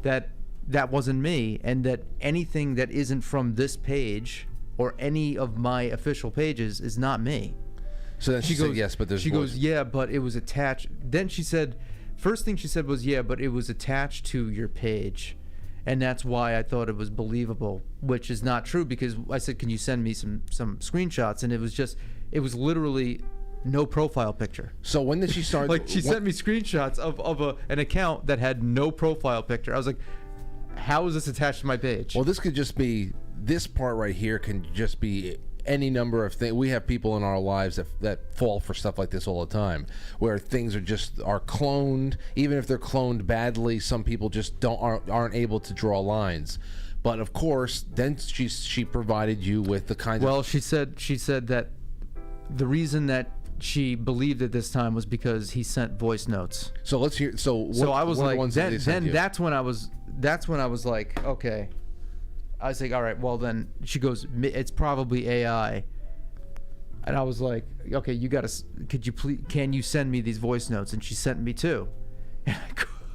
that wasn't me, and that anything that isn't from this page or any of my official pages is not me. So then she goes, said yes, but there's she voice. goes, yeah, but it was attached. Then she said, first thing she said was, yeah, but it was attached to your page. And that's why I thought it was believable, which is not true, because I said, can you send me some screenshots? And it was literally no profile picture. So when did she start? Like, she sent me screenshots of an account that had no profile picture. I was like, how is this attached to my page? Well, this could just be, this part right here can just be any number of things. We have people in our lives that fall for stuff like this all the time, where things are cloned. Even if they're cloned badly, some people just aren't able to draw lines. But of course, then she provided you with the kind of. Well, she said that the reason that she believed it this time was because he sent voice notes. So let's hear. So I was like, then that's when I was like, okay. I was like, all right, well then, she goes, it's probably AI. And I was like, okay, can you send me these voice notes? And she sent me two. And I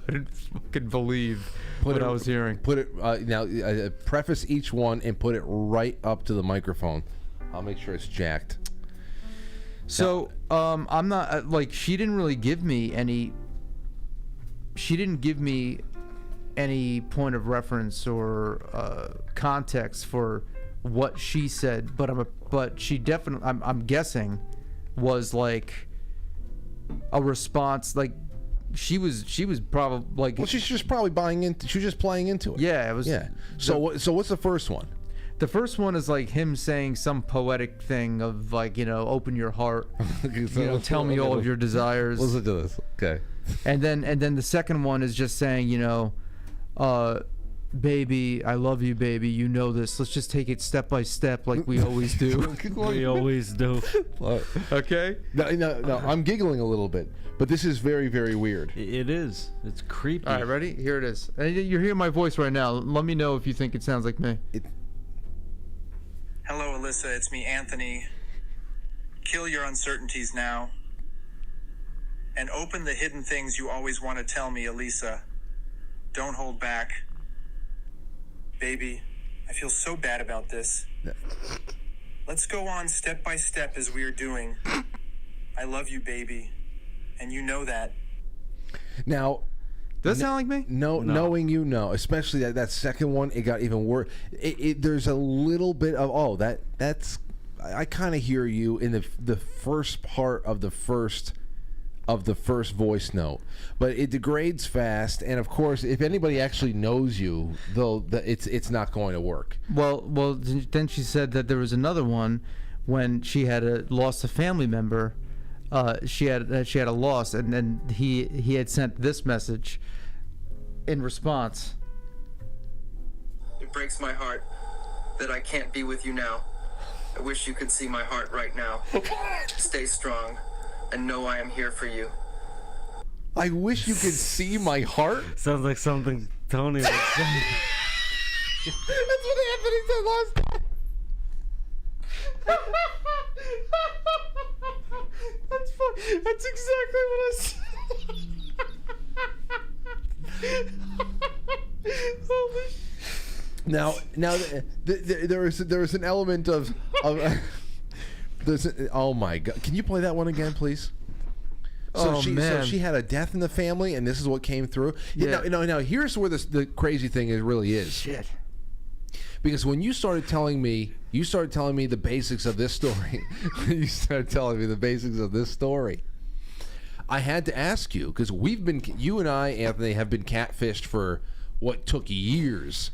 couldn't fucking believe what I was hearing. Put it, now, preface each one and put it right up to the microphone. I'll make sure it's jacked. So, I'm not, like, she didn't really give me any point of reference or context for what she said, but she definitely, I'm guessing, was like a response. Like she was probably like. Well, she's just probably buying into. She was just playing into it. Yeah, it was. Yeah. So what's the first one? The first one is like him saying some poetic thing of like, open your heart, tell me all of your desires. Listen to this. Okay. And then the second one is just saying, baby, I love you, baby. You know this. Let's just take it step by step, like we always do. We always do. Okay. No, I'm giggling a little bit, but this is very, very weird. It is. It's creepy. All right, ready? Here it is. And you're hearing my voice right now. Let me know if you think it sounds like me. Hello, Alyssa. It's me, Anthony. Kill your uncertainties now. And open the hidden things you always want to tell me, Elisa. Don't hold back. Baby, I feel so bad about this. Let's go on step by step as we are doing. I love you, baby. And you know that. Now, does that sound like me? No, knowing you, no. Especially that second one, it got even worse. There's a little bit of that's. I kind of hear you in the first part of the first voice note, but it degrades fast. And of course, if anybody actually knows you, it's not going to work. Well, then she said that there was another one when she had lost a family member. She had a loss, and then he had sent this message in response. It breaks my heart that I can't be with you now. I wish you could see my heart right now. Stay strong and know I am here for you. I wish you could see my heart. Sounds like something Tony would say. That's what Anthony said last time. That's fun. That's exactly what I said. Holy. Now, there is an element of oh my God! Can you play that one again, please? So she had a death in the family, and this is what came through. Yeah. Now here's where the crazy thing really is. Shit. Because when you started telling me the basics of this story, I had to ask you, because you and I, Anthony, have been catfished for what took years.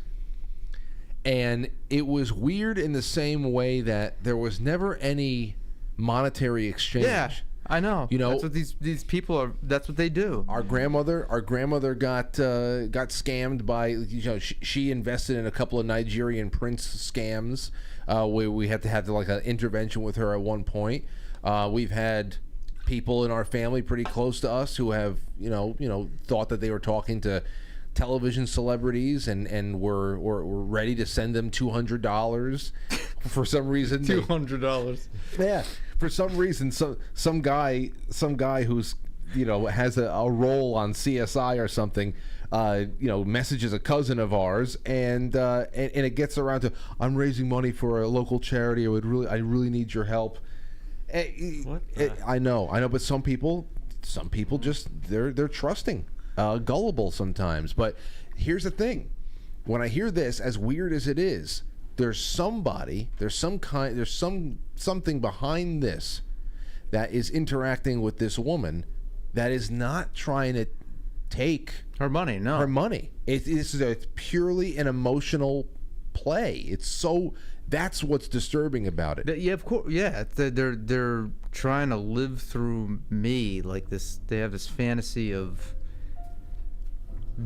And it was weird in the same way that there was never any monetary exchange. Yeah, I know. That's what these people are. That's what they do. Our grandmother got scammed by. She invested in a couple of Nigerian prince scams. Where we had to have like an intervention with her at one point. We've had people in our family pretty close to us who have thought that they were talking to television celebrities, and we're ready to send them $200 for some reason. $200. Yeah, for some reason, some guy who's has a role on CSI or something, messages a cousin of ours, and it gets around to, I'm raising money for a local charity. I really need your help. I know, but some people just they're trusting, gullible sometimes. But here's the thing: when I hear this, as weird as it is, there's something behind this that is interacting with this woman that is not trying to take her money. No, her money. It's purely an emotional play. That's what's disturbing about it. Yeah, of course. Yeah, they're trying to live through me like this. They have this fantasy of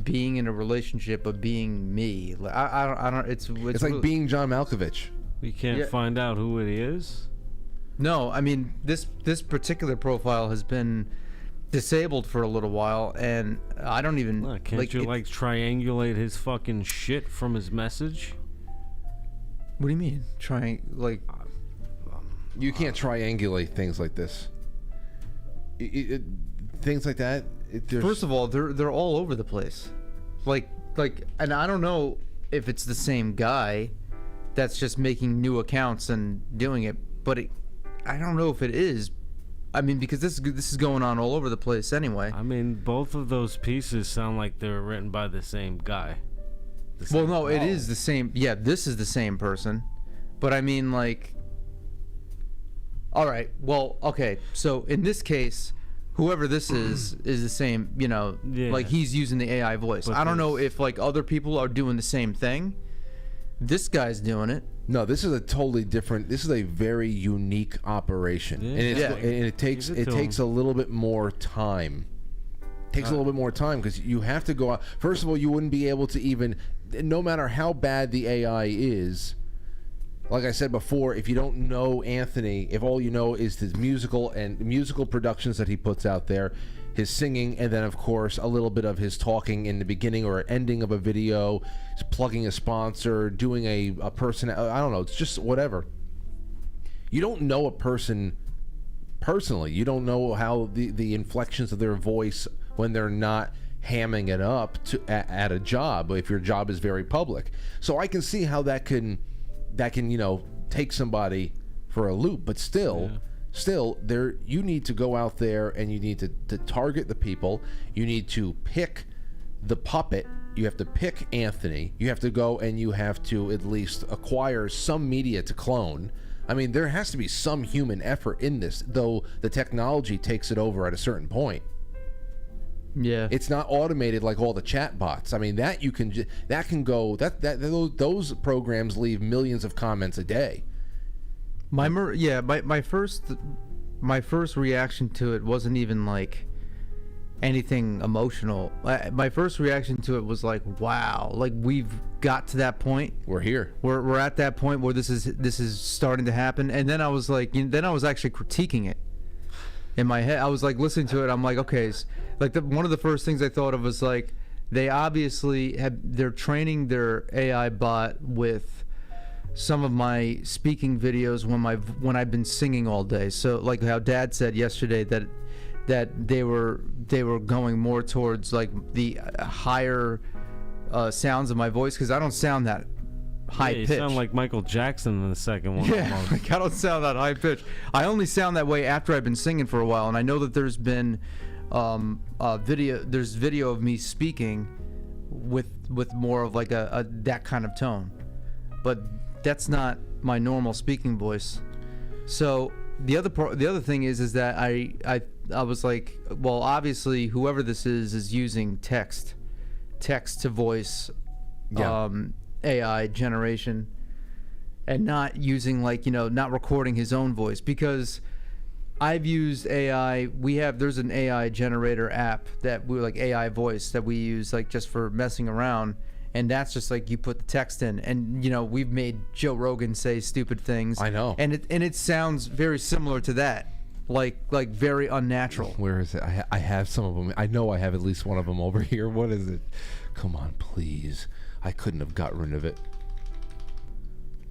being in a relationship, of being me. Like, I don't. It's like really, being John Malkovich. We can't find out who it is. No, I mean this particular profile has been disabled for a little while, and I don't even can't you triangulate his fucking shit from his message? What do you mean? You can't triangulate things like this. Things like that. First of all, they're all over the place. Like, and I don't know if it's the same guy that's just making new accounts and doing it, but I don't know if it is. I mean, because this is going on all over the place anyway. I mean, both of those pieces sound like they were written by the same guy. Well, no, it is the same. Yeah, this is the same person. But I mean, like... All right, well, okay. So in this case, whoever this is the same, like he's using the AI voice. But I don't know if like other people are doing the same thing. This guy's doing it. No, this is a totally different. This is a very unique operation, and it takes a little bit more time. Takes a little bit more time because you have to go out. First of all, you wouldn't be able to even, no matter how bad the AI is. Like I said before, if you don't know Anthony, if all you know is his musical productions that he puts out there, his singing, and then of course a little bit of his talking in the beginning or ending of a video, plugging a sponsor, doing a person, I don't know, it's just whatever. You don't know a person personally. You don't know how the inflections of their voice when they're not hamming it up at a job, if your job is very public. So I can see how that can take somebody for a loop, but still there, you need to go out there and you need to target the people. You need to pick the puppet. You have to pick Anthony. You have to go and you have to at least acquire some media to clone. I mean, there has to be some human effort in this, though the technology takes it over at a certain point. Yeah, it's not automated like all the chat bots. I mean, those programs leave millions of comments a day. My first reaction to it wasn't even like anything emotional. My first reaction to it was like, wow, like we've got to that point. We're here. We're at that point where this is starting to happen. And then I was like, then I was actually critiquing it in my head. I was like listening to it. I'm like, okay, like one of the first things I thought of was like, they obviously they're training their AI bot with some of my speaking videos when I've been singing all day. So like how Dad said yesterday that they were going more towards like the higher sounds of my voice, because I don't sound that high pitch. You sound like Michael Jackson in the second one. Yeah, like I don't sound that high pitch. I only sound that way after I've been singing for a while, and I know that there's been video of me speaking with more of like a that kind of tone, but that's not my normal speaking voice. So the other thing is that I was like, well, obviously whoever this is using text to voice AI generation, and not using not recording his own voice, because I've used AI. There's an AI generator app that we like, AI voice, that we use like just for messing around, and that's just like you put the text in, and we've made Joe Rogan say stupid things. I know, and it sounds very similar to that. like very unnatural. Where is it? I have some of them. I know I have at least one of them over here. What is it? Come on, please. I couldn't have got rid of it.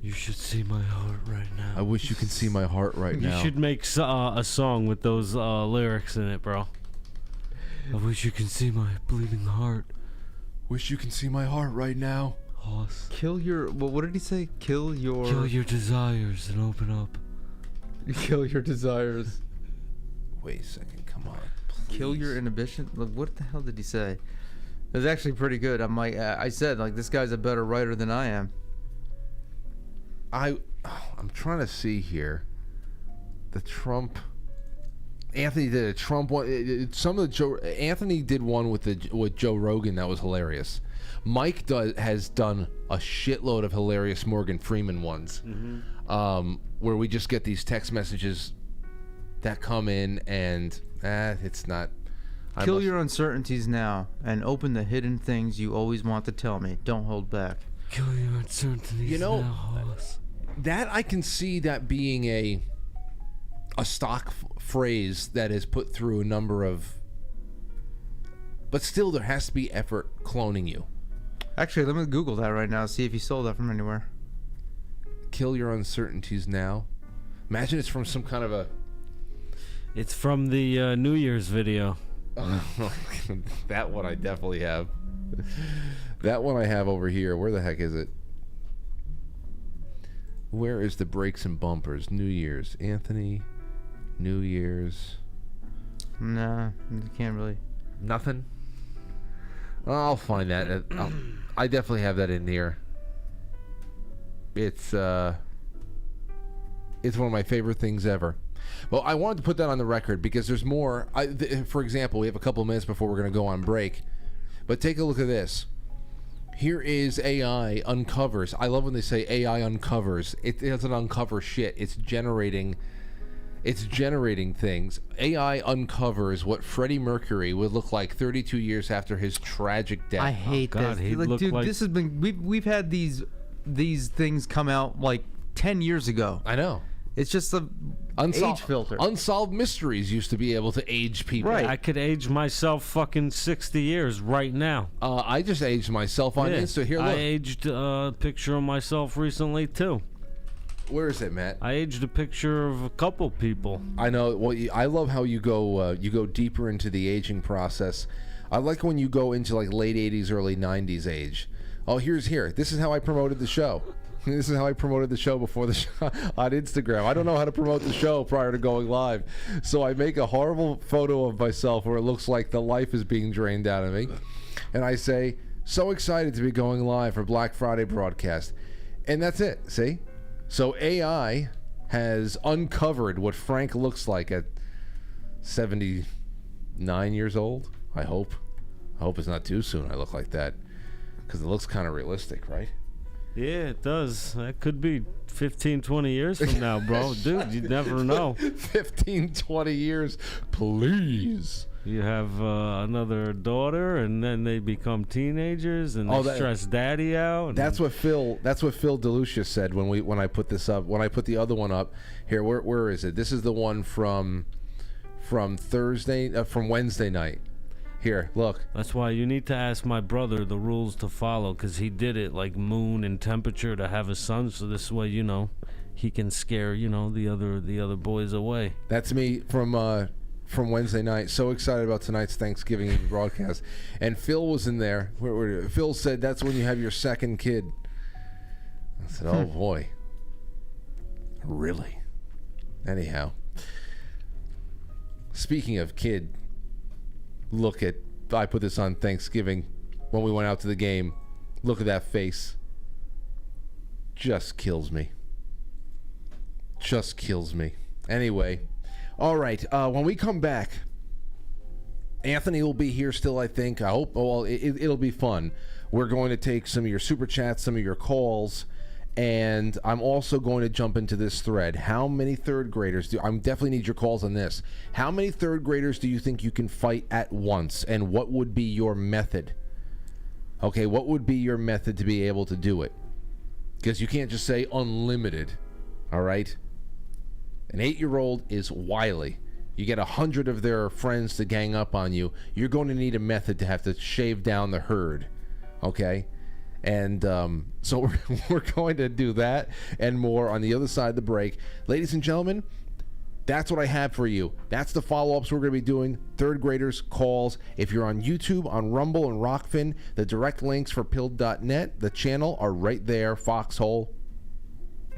You should see my heart right now. I wish you could see my heart right now. You should make a song with those lyrics in it, bro. I wish you can see my bleeding heart. Wish you can see my heart right now. Hoss. Kill your. What did he say? Kill your desires and open up. Kill your desires. Wait a second. Come on. Please. Kill your inhibition. Look, what the hell did he say? It was actually pretty good. I said like this guy's a better writer than I am. I'm trying to see here. The Trump. Anthony did a Trump one. Anthony did one with Joe Rogan that was hilarious. Mike has done a shitload of hilarious Morgan Freeman ones, where we just get these text messages that come in and it's not. Kill your uncertainties now and open the hidden things you always want to tell me. Don't hold back. Kill your uncertainties now, Hoss. That I can see that being a stock phrase that is put through a number of, but still there has to be effort cloning you. Actually, let me Google that right now, see if you stole that from anywhere. Kill your uncertainties now. Imagine it's from some kind of a. It's from the New Year's video. That one I definitely have. That one I have over here. Where the heck is it? Where is the brakes and bumpers? New Year's. Anthony. New Year's. Nah, you can't really. Nothing? I'll find that. I definitely have that in here. It's one of my favorite things ever. Well, I wanted to put that on the record because there's more. For example, we have a couple of minutes before we're going to go on break. But take a look at this. Here is AI uncovers. I love when they say AI uncovers. It doesn't uncover shit. It's generating things. AI uncovers what Freddie Mercury would look like 32 years after his tragic death. I hate this. Like, dude, this has been we've had these things come out like 10 years ago. I know. It's just a age filter. Unsolved mysteries used to be able to age people. Right. I could age myself fucking 60 years right now. I just aged myself on Insta. Here, look. I aged a picture of myself recently too. Where is it, Matt? I aged a picture of a couple people. I know. Well, I love how you go deeper into the aging process. I like when you go into like late 80s, early 90s age. Oh, here. This is how I promoted the show. This is how I promoted the show before the show on Instagram. I don't know how to promote the show prior to going live. So I make a horrible photo of myself where it looks like the life is being drained out of me. And I say, so excited to be going live for Black Friday broadcast. And that's it, see? So AI has uncovered what Frank looks like at 79 years old, I hope. I hope it's not too soon I look like that. Because it looks kind of realistic, right? Yeah, it does. That could be 15, 20 years from now, bro. Dude, you never know. 15, 20 years, please. You have another daughter, and then they become teenagers, and they stress daddy out. That's what Phil DeLucia said when I put this up. When I put the other one up here, where is it? This is the one from Wednesday night. Here, look. That's why you need to ask my brother the rules to follow, because he did it like moon and temperature to have a son, so this way, he can scare, the other boys away. That's me from Wednesday night. So excited about tonight's Thanksgiving Eve broadcast. And Phil was in there. Phil said that's when you have your second kid. I said, oh boy. Really? Anyhow. Speaking of kid, I put this on Thanksgiving when we went out to the game. Look at that face. Just kills me. Anyway. All right. When we come back, Anthony will be here still, I think. I hope. Well, it'll be fun. We're going to take some of your super chats, some of your calls, and I'm also going to jump into this thread. How many third graders I definitely need your calls on this. How many third graders do you think you can fight at once, and what would be your method? Okay, what would be your method to be able to do it? Because you can't just say unlimited, all right? An 8-year-old is wily. you get 100 of their friends to gang up on you, you're going to need a method to have to shave down the herd, okay? And so we're going to do that and more on the other side of the break. Ladies and gentlemen, that's what I have for you. That's the follow-ups we're going to be doing. Third graders, calls. If you're on YouTube, on Rumble and Rockfin, the direct links for pilled.net, the channel, are right there, Foxhole,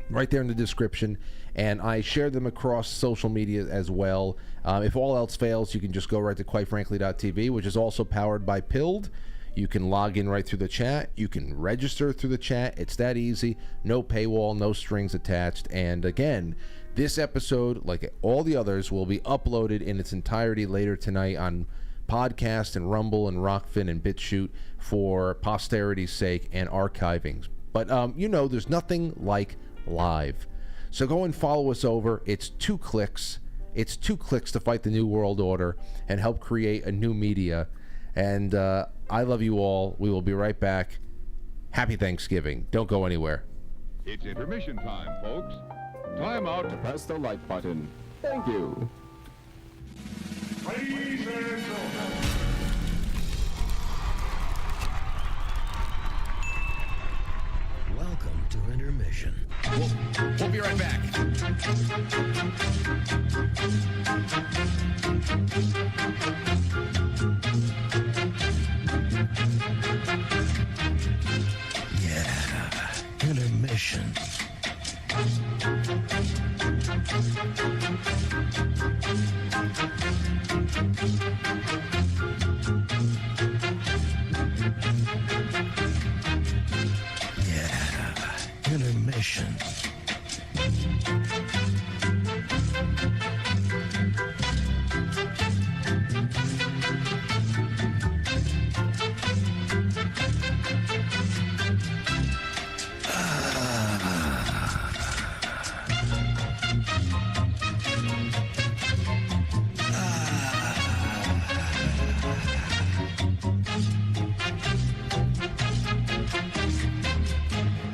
right there in the description. And I share them across social media as well. If all else fails, you can just go right to quitefrankly.tv, which is also powered by Pilled. You can log in right through the chat. You can register through the chat. It's that easy. No paywall, no strings attached. And again, this episode, like all the others, will be uploaded in its entirety later tonight on podcast and Rumble and Rockfin and BitChute for posterity's sake and archiving. But there's nothing like live. So go and follow us over. It's 2 clicks. It's 2 clicks to fight the New World Order and help create a new media. And I love you all. We will be right back. Happy Thanksgiving. Don't go anywhere. It's intermission time, folks. Time out to press the like button. Thank you. Ladies and gentlemen. Welcome to intermission. We'll be right back. Yeah, intermission. Yeah, intermission.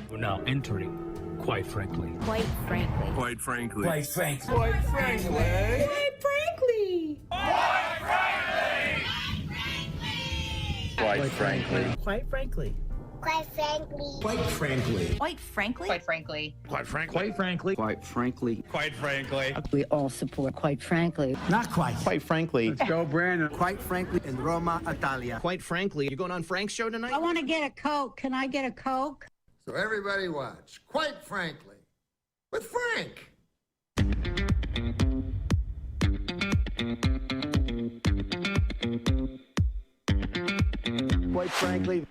We're now entering, quite frankly. Quite frankly. Quite frankly. Quite frankly. Quite frankly. Quite frankly. Quite frankly. Quite frankly. Quite frankly. Quite frankly. Quite frankly. Quite frankly. Quite frankly. Quite frankly. Quite frankly. Quite frankly. We all support, quite frankly. Not quite. Quite frankly. Let's go, Brandon. Quite frankly, in Roma, Italia. Quite frankly. You going on Frank's show tonight? I want to get a Coke. Can I get a Coke? So everybody watch, quite frankly, with Frank. Quite frankly.